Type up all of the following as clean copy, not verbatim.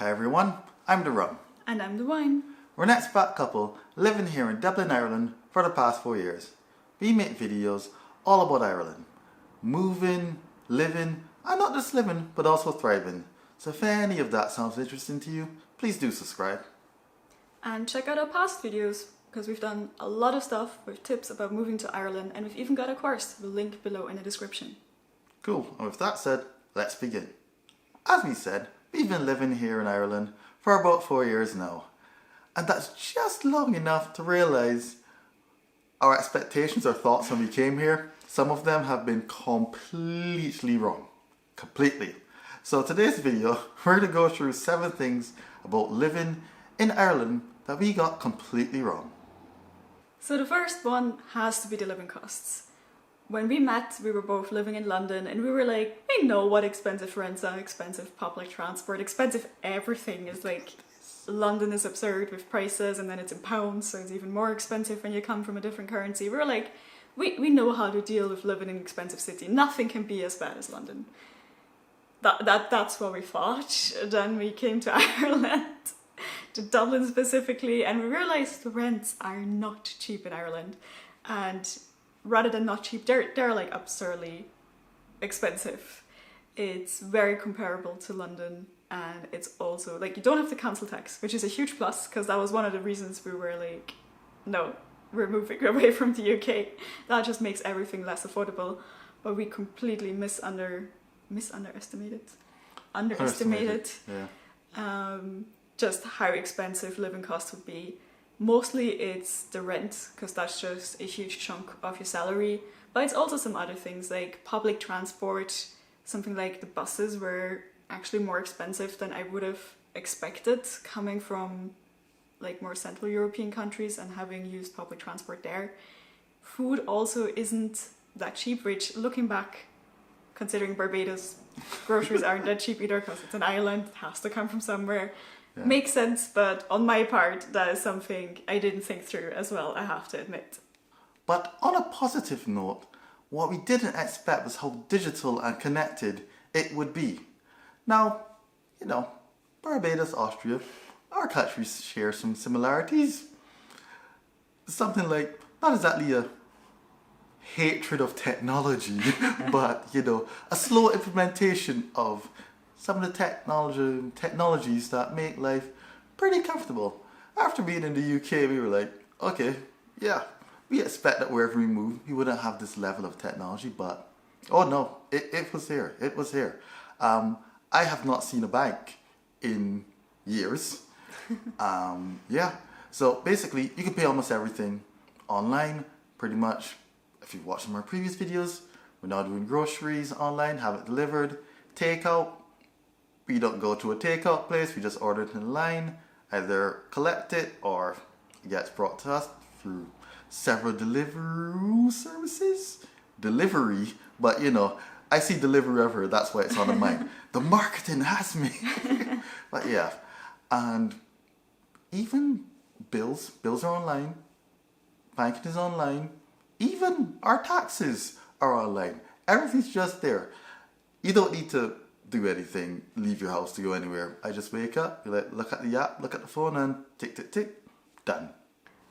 Hi everyone, I'm the Rum. And I'm the Wine. We're an expat couple living here in Dublin, Ireland for the past 4 years. We make videos all about Ireland. Moving, living, and not just living, but also thriving. So if any of that sounds interesting to you, please do subscribe. And check out our past videos, because we've done a lot of stuff with tips about moving to Ireland, and we've even got a course, the link below in the description. Cool, and with that said, let's begin. As we said, we've been living here in Ireland for about 4 years now. And that's just long enough to realise our expectations or thoughts when we came here, some of them have been completely wrong. Completely. So today's video, we're going to go through 7 things about living in Ireland that we got completely wrong. So the first one has to be the living costs. When we met, we were both living in London and we were like, we know what expensive rents are, expensive public transport, expensive everything is like. London is absurd with prices, and then it's in pounds, so it's even more expensive when you come from a different currency. We were like, we know how to deal with living in an expensive city. Nothing can be as bad as London. That's what we thought. Then we came to Ireland, to Dublin specifically, and we realized the rents are not cheap in Ireland. And rather than not cheap, they're like absurdly expensive. It's very comparable to London. And it's also, like, you don't have the council tax, which is a huge plus, because that was one of the reasons we were like, no, we're moving away from the UK. That just makes everything less affordable. But we completely underestimated Yeah. Just how expensive living costs would be. Mostly it's the rent, because that's just a huge chunk of your salary. But it's also some other things, like public transport, something like the buses were actually more expensive than I would have expected coming from like more Central European countries and having used public transport there. Food also isn't that cheap, which looking back, considering Barbados, groceries aren't that cheap either because it's an island, it has to come from somewhere. Yeah. Makes sense, but on my part, that is something I didn't think through as well, I have to admit. But on a positive note, what we didn't expect was how digital and connected it would be. Now, you know, Barbados, Austria, our countries share some similarities. Something like, not exactly a hatred of technology, but, you know, a slow implementation of some of the technologies that make life pretty comfortable. After being in the UK, we were like, okay, yeah, we expect that wherever we move, we wouldn't have this level of technology, but, oh no, it was here, it was here. I have not seen a bank in years. Yeah, so basically you can pay almost everything online, pretty much. If you've watched some of our previous videos, we're now doing groceries online, have it delivered. Takeout, we don't go to a takeout place, we just order it in line, either collect it or it gets brought to us through several delivery services. Delivery, but you know, I see delivery everywhere, that's why it's on the mind. The marketing has me. But yeah, and even bills are online, banking is online, even our taxes are online. Everything's just there. You don't need to do anything, leave your house to go anywhere. I just wake up, you look at the app, look at the phone and tick, tick, tick, done.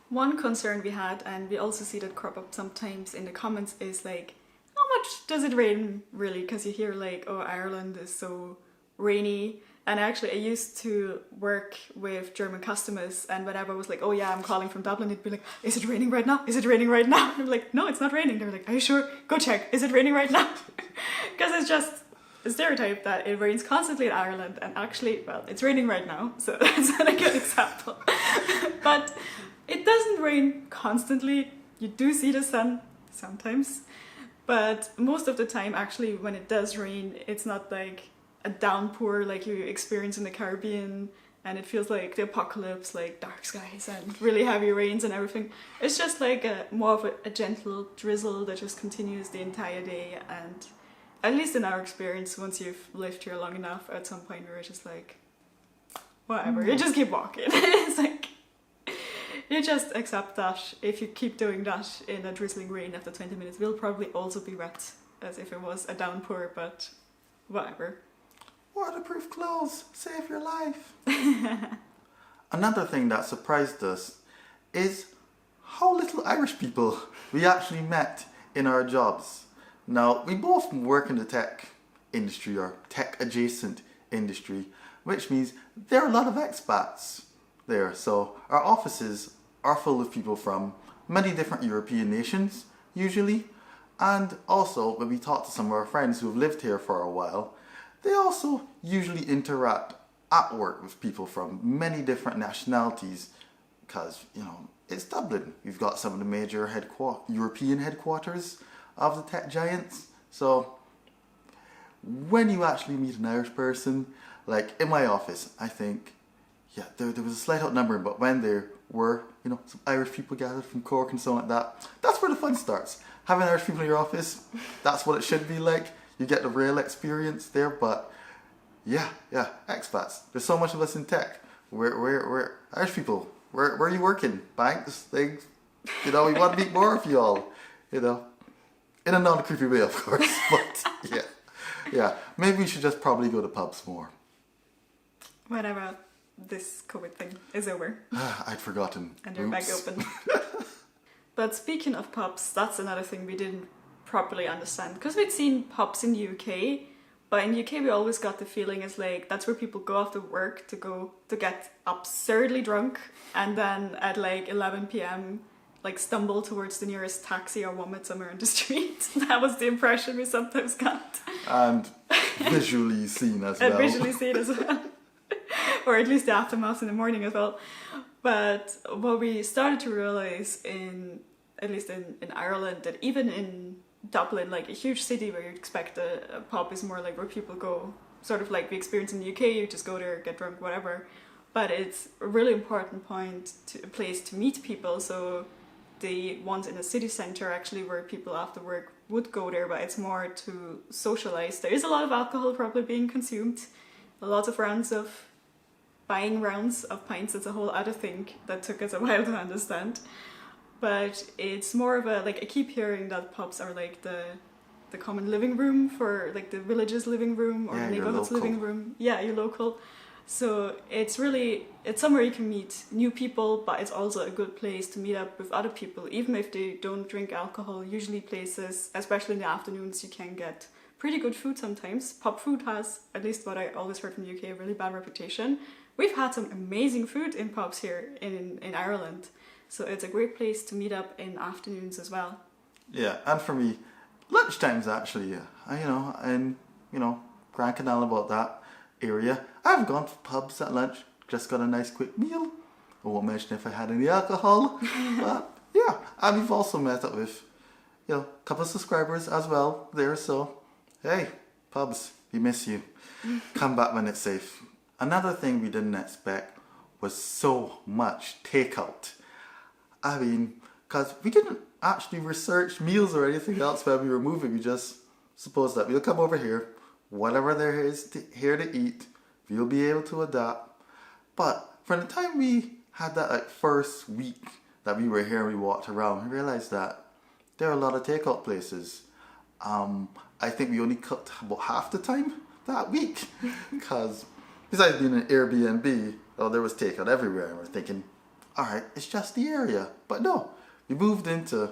One concern we had, and we also see that crop up sometimes in the comments, is like, how much does it rain really? Because you hear like, oh, Ireland is so rainy. And actually I used to work with German customers, and whenever I was like, oh yeah, I'm calling from Dublin, it'd be like, is it raining right now? Is it raining right now? And I'm like, no, it's not raining. They're like, are you sure? Go check. Is it raining right now? Because it's just a stereotype that it rains constantly in Ireland, and actually, well, it's raining right now, so that's not a good example. But it doesn't rain constantly. You do see the sun sometimes. But most of the time, actually, when it does rain, it's not like a downpour like you experience in the Caribbean, and it feels like the apocalypse, like dark skies and really heavy rains and everything. It's just like more of a gentle drizzle that just continues the entire day. And at least in our experience, once you've lived here long enough, at some point we were just like, whatever, you just keep walking. It's like, you just accept that if you keep doing that in a drizzling rain after 20 minutes, we'll probably also be wet as if it was a downpour, but whatever. Waterproof clothes, save your life. Another thing that surprised us is how little Irish people we actually met in our jobs. Now, we both work in the tech industry or tech adjacent industry, which means there are a lot of expats there. So our offices are full of people from many different European nations, usually. And also, when we talk to some of our friends who have lived here for a while, they also usually interact at work with people from many different nationalities because, it's Dublin. We've got some of the major European headquarters of the tech giants. So when you actually meet an Irish person, like in my office, I think, there was a slight outnumbering, but when there were, some Irish people gathered from Cork and so on like that, that's where the fun starts. Having Irish people in your office, that's what it should be like. You get the real experience there, but yeah, expats. There's so much of us in tech. We're Irish people. Where are you working? Banks, things. We want to meet more of you all. In a non-creepy way, of course. But yeah. Maybe we should just probably go to pubs more. Whatever. This COVID thing is over. I'd forgotten. And they're back open. But speaking of pubs, that's another thing we didn't properly understand. Because we'd seen pubs in the UK, but in the UK we always got the feeling it's like that's where people go after work to get absurdly drunk and then at like 11 p.m. like stumble towards the nearest taxi or vomit somewhere in the street. That was the impression we sometimes got. And visually seen as well. And visually seen as well. Or at least the aftermath in the morning as well. But what we started to realize at least in Ireland, that even in Dublin, like a huge city where you'd expect a pub is more like where people go, sort of like we experience in the UK, you just go there, get drunk, whatever. But it's a really important place to meet people. So the ones in the city centre are actually where people after work would go there, but it's more to socialise. There is a lot of alcohol probably being consumed, a lot of buying rounds of pints. It's a whole other thing that took us a while to understand. But it's more of I keep hearing that pubs are like the common living room for like the village's living room or the neighborhood's living room. Yeah, you're local. So it's somewhere you can meet new people, but it's also a good place to meet up with other people, even if they don't drink alcohol. Usually places, especially in the afternoons, you can get pretty good food sometimes. Pub food has, at least what I always heard from the UK, a really bad reputation. We've had some amazing food in pubs here in Ireland. So it's a great place to meet up in afternoons as well. Yeah, and for me, lunchtime's actually, Grand Canal about that area. I've gone to pubs at lunch, just got a nice quick meal. I won't mention if I had any alcohol, but yeah. And we've also met up with, a couple of subscribers as well there. So, hey, pubs, we miss you. Come back when it's safe. Another thing we didn't expect was so much takeout. I mean, because we didn't actually research meals or anything else when we were moving. We just supposed that we'll come over here, whatever there is here to eat, we'll be able to adapt. But from the time we had that first week that we were here and we walked around, we realized that there are a lot of takeout places. I think we only cooked about half the time that week because besides being an Airbnb, there was takeout everywhere, and we're thinking, all right, it's just the area. But no, we moved into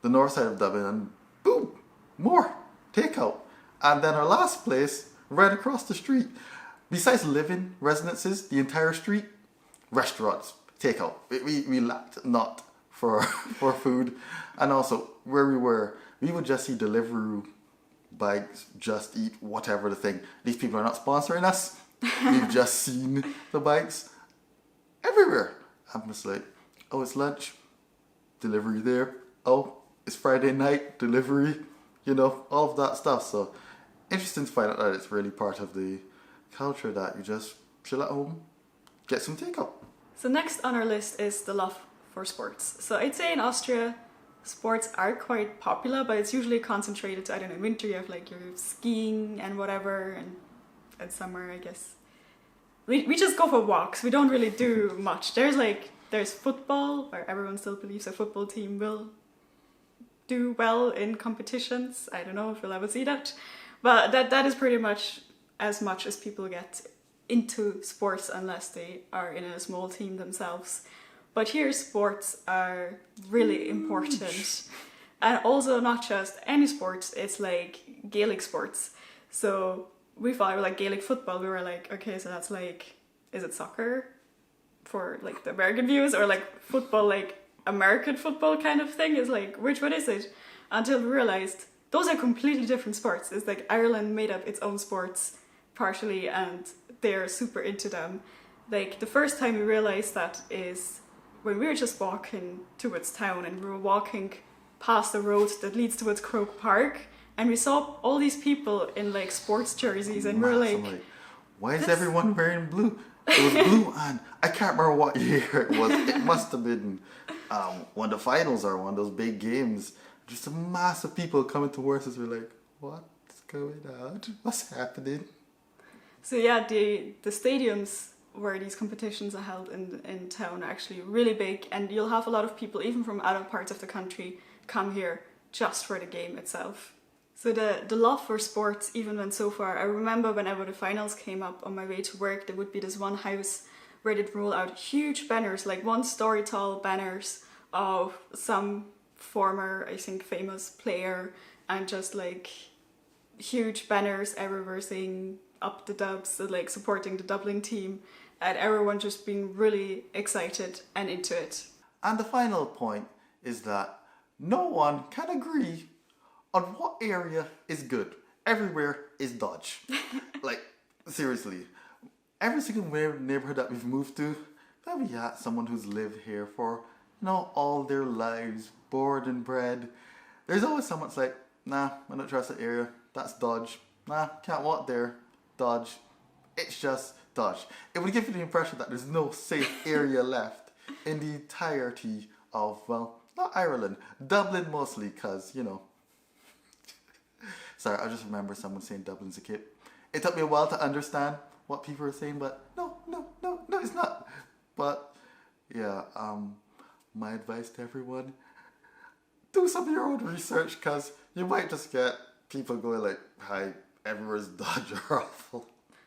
the north side of Dublin and boom, more takeout. And then our last place, right across the street, besides living residences, the entire street, restaurants, takeout. We lacked not for food. And also, where we would just see Deliveroo bikes, Just Eat, whatever the thing. These people are not sponsoring us. We've just seen the bikes everywhere. I'm just like, oh, it's lunch, delivery there. Oh, it's Friday night, delivery, all of that stuff. So interesting to find out that it's really part of the culture that you just chill at home, get some takeout. So next on our list is the love for sports. So I'd say in Austria, sports are quite popular, but it's usually concentrated to, in winter you have like your skiing and whatever, and summer, I guess. We just go for walks. We don't really do much. There's football, where everyone still believes a football team will do well in competitions. I don't know if we'll ever see that. But that is pretty much as people get into sports unless they are in a small team themselves. But here sports are really important. And also not just any sports, it's like Gaelic sports. So we thought we were like Gaelic football, we were like, okay, so that's like, is it soccer for like the American viewers, or like football, like American football kind of thing? Is like, which one is it? Until we realized those are completely different sports. It's like Ireland made up its own sports partially and they're super into them. Like the first time we realized that is when we were just walking towards town and we were walking past the road that leads towards Croke Park, and we saw all these people in like sports jerseys, and we were like, why is everyone wearing blue? It was blue, and I can't remember what year it was. It must have been one of the finals or one of those big games. Just a mass of people coming towards us. We're like, what's going on? What's happening? So yeah, the stadiums where these competitions are held in town are actually really big, and you'll have a lot of people, even from other parts of the country, come here just for the game itself. So the love for sports even went so far. I remember whenever the finals came up on my way to work, there would be this one house where they'd roll out huge banners, like 1-story tall banners of some former, I think, famous player, and just like huge banners everywhere saying up the Dubs, like supporting the Dublin team, and everyone just being really excited and into it. And the final point is that no one can agree on what area is good. Everywhere is dodge. Like, seriously. Every single neighborhood that we've moved to, there we have someone who's lived here for, all their lives, born and bred. There's always someone that's like, nah, I don't trust that area. That's dodge. Nah, can't walk there. Dodge. It's just dodge. It would give you the impression that there's no safe area left in the entirety of, well, not Ireland, Dublin mostly, because, Sorry, I just remember someone saying Dublin's a kid. It took me a while to understand what people were saying, but no, it's not. But, yeah, my advice to everyone, do some of your own research, because you might just get people going like, hi, everywhere's dodge or awful.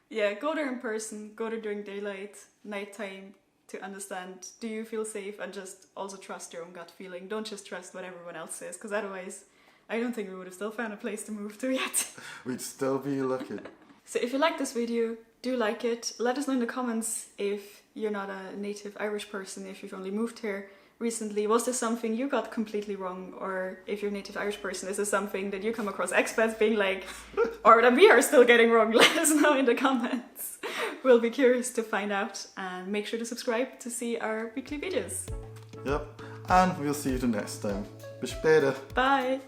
Yeah, go there in person, go there during daylight, nighttime, to understand, do you feel safe, and just also trust your own gut feeling. Don't just trust what everyone else says, because otherwise I don't think we would have still found a place to move to yet. We'd still be looking. So if you like this video, do like it. Let us know in the comments if you're not a native Irish person, if you've only moved here recently. Was this something you got completely wrong? Or if you're a native Irish person, is this something that you come across expats being like, or that we are still getting wrong? Let us know in the comments. We'll be curious to find out, and make sure to subscribe to see our weekly videos. Yep, and we'll see you the next time. Bis später. Bye!